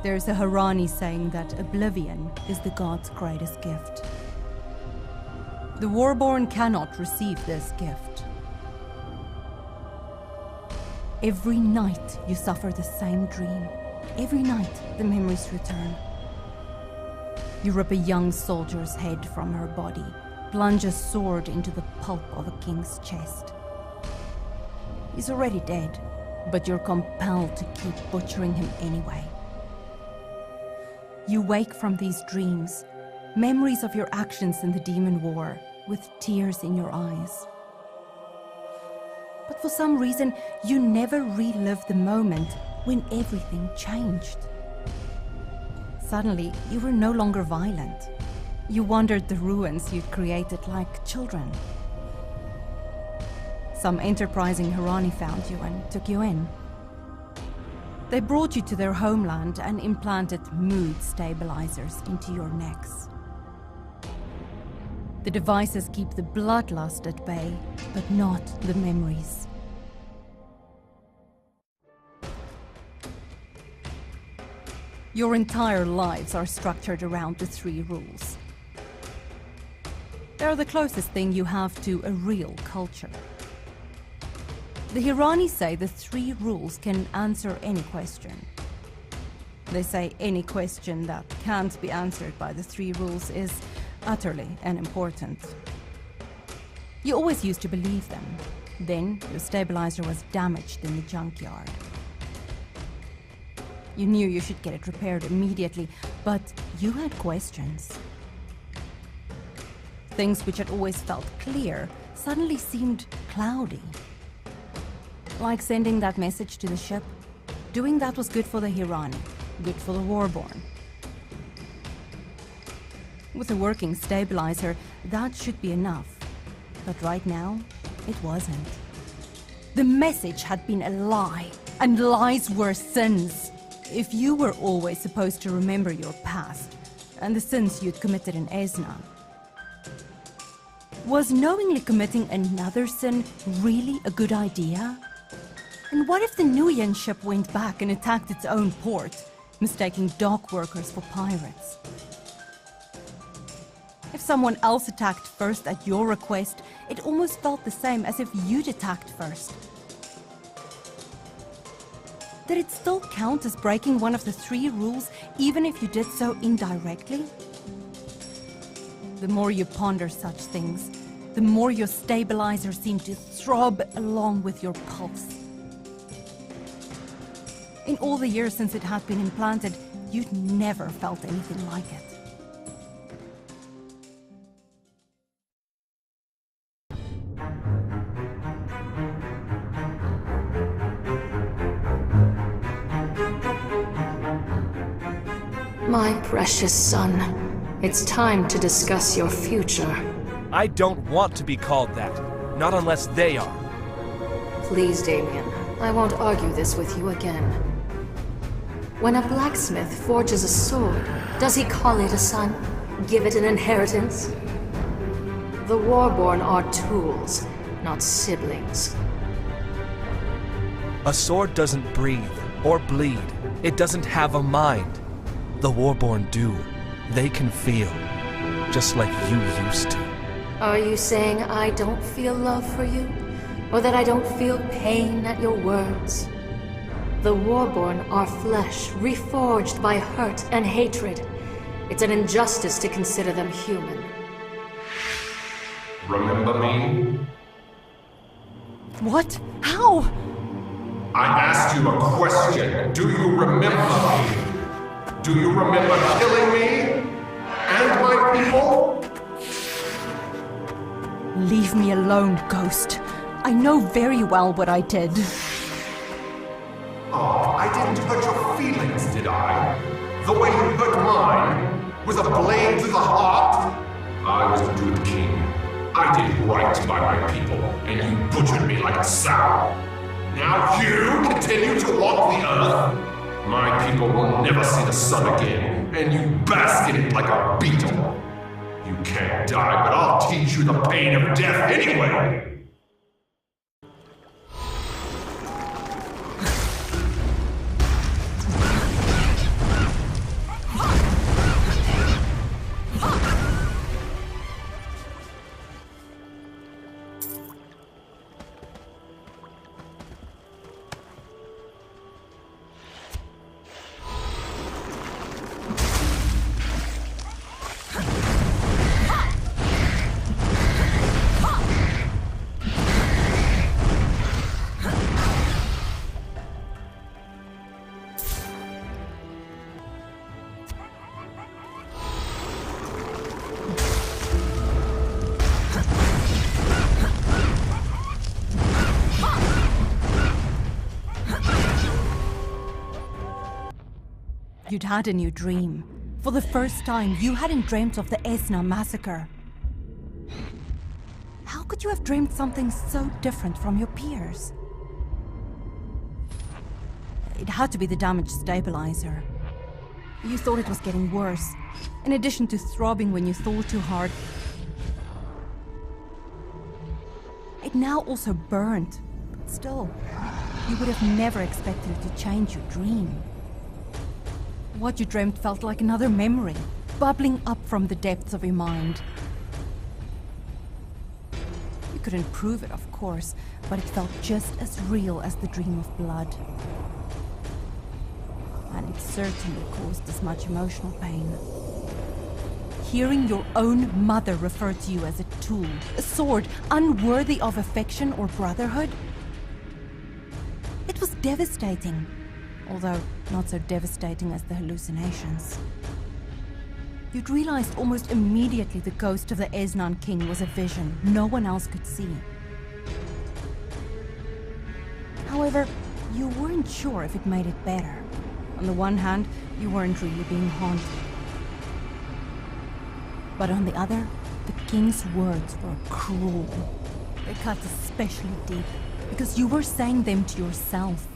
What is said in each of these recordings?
There's a Harani saying that oblivion is the god's greatest gift. The Warborn cannot receive this gift. Every night you suffer the same dream. Every night the memories return. You rip a young soldier's head from her body, plunge a sword into the pulp of a king's chest. He's already dead, but you're compelled to keep butchering him anyway. You wake from these dreams, memories of your actions in the demon war, with tears in your eyes. But for some reason, you never relive the moment when everything changed. Suddenly, you were no longer violent. You wandered the ruins you'd created like children. Some enterprising Harani found you and took you in. They brought you to their homeland and implanted mood stabilizers into your necks. The devices keep the bloodlust at bay, but not the memories. Your entire lives are structured around the 3 rules. They're the closest thing you have to a real culture. The Hirani say the 3 rules can answer any question. They say any question that can't be answered by the 3 rules is utterly unimportant. You always used to believe them. Then your stabilizer was damaged in the junkyard. You knew you should get it repaired immediately, but you had questions. Things which had always felt clear suddenly seemed cloudy. Like sending that message to the ship. Doing that was good for the Hirani, good for the Warborn. With a working stabilizer, that should be enough. But right now, it wasn't. The message had been a lie, and lies were sins. If you were always supposed to remember your past, and the sins you'd committed in Esna, was knowingly committing another sin really a good idea? And what if the Nuyen ship went back and attacked its own port, mistaking dock workers for pirates? If someone else attacked first at your request, it almost felt the same as if you'd attacked first. Did it still count as breaking one of the 3 rules, even if you did so indirectly? The more you ponder such things, the more your stabilizer seemed to throb along with your pulse. In all the years since it had been implanted, you'd never felt anything like it. My precious son, it's time to discuss your future. I don't want to be called that. Not unless they are. Please, Damien, I won't argue this with you again. When a blacksmith forges a sword, does he call it a son? Give it an inheritance? The Warborn are tools, not siblings. A sword doesn't breathe or bleed. It doesn't have a mind. The Warborn do. They can feel, just like you used to. Are you saying I don't feel love for you? Or that I don't feel pain at your words? The Warborn are flesh, reforged by hurt and hatred. It's an injustice to consider them human. Remember me? What? How? I asked you a question. Do you remember me? Do you remember killing me? And my people? Leave me alone, Ghost. I know very well what I did. Oh, I didn't hurt your feelings, did I? The way you hurt mine? With a blade to the heart? I was a good king. I did right by my people, and you butchered me like a sow. Now you continue to walk the earth? My people will never see the sun again, and you bask in it like a beetle. You can't die, but I'll teach you the pain of death anyway! You'd had a new dream. For the first time, you hadn't dreamt of the Esna massacre. How could you have dreamed something so different from your peers? It had to be the damaged stabilizer. You thought it was getting worse. In addition to throbbing when you thought too hard, it now also burned. But still, you would have never expected it to change your dream. What you dreamt felt like another memory, bubbling up from the depths of your mind. You couldn't prove it, of course, but it felt just as real as the dream of blood. And it certainly caused as much emotional pain. Hearing your own mother refer to you as a tool, a sword, unworthy of affection or brotherhood, it was devastating. Although not so devastating as the hallucinations. You'd realized almost immediately the ghost of the Esnan king was a vision no one else could see. However, you weren't sure if it made it better. On the one hand, you weren't really being haunted. But on the other, the king's words were cruel. They cut especially deep, because you were saying them to yourself.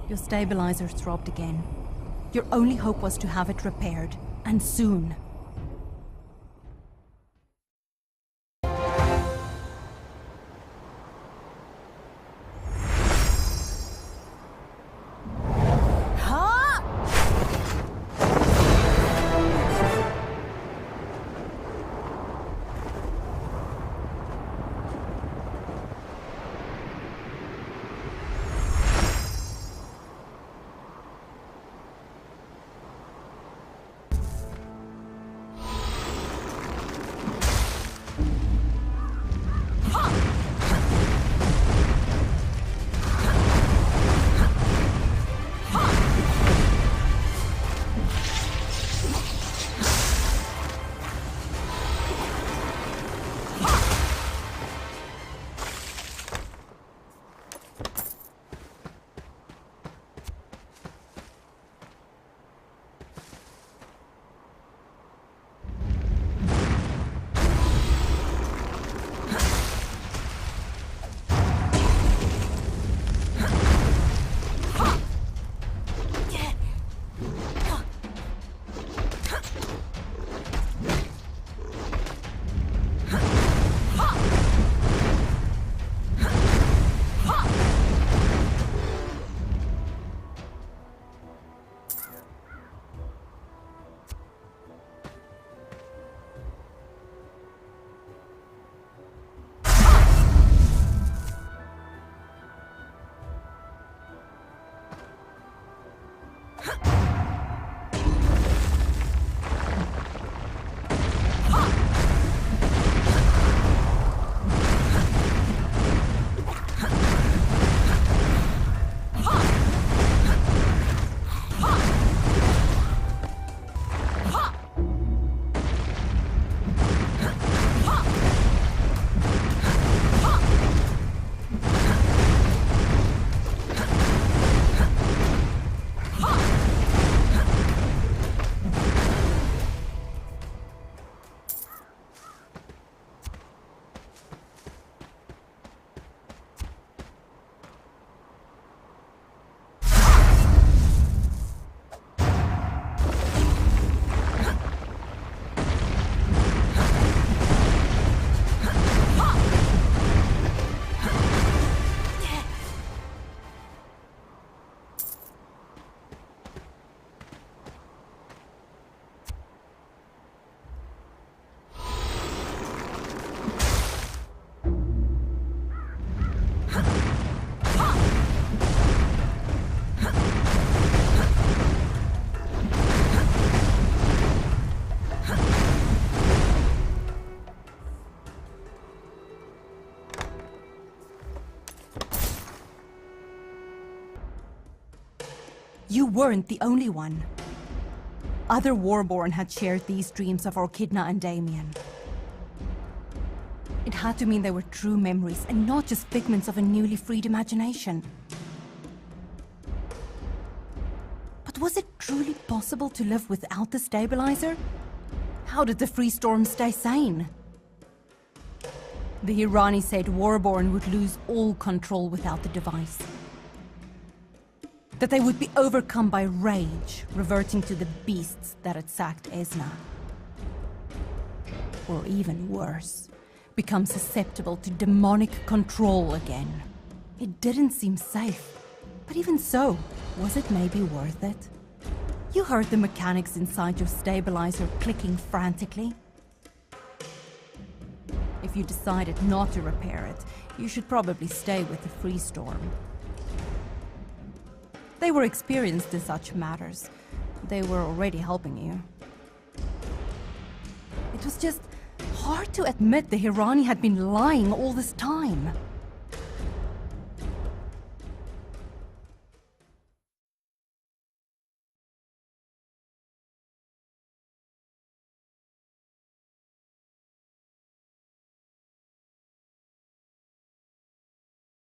Your stabilizer throbbed again. Your only hope was to have it repaired, and soon. You weren't the only one. Other Warborn had shared these dreams of Orchidna and Damien. It had to mean they were true memories and not just figments of a newly freed imagination. But was truly possible to live without the stabilizer? How did the Freestorm stay sane? The Hirani said Warborn would lose all control without the device. That they would be overcome by rage, reverting to the beasts that had sacked Esna. Or even worse, become susceptible to demonic control again. It didn't seem safe. But even so, was it maybe worth it? You heard the mechanics inside your stabilizer clicking frantically. If you decided not to repair it, you should probably stay with the Freestorm. They were experienced in such matters. They were already helping you. It was just hard to admit the Hirani had been lying all this time.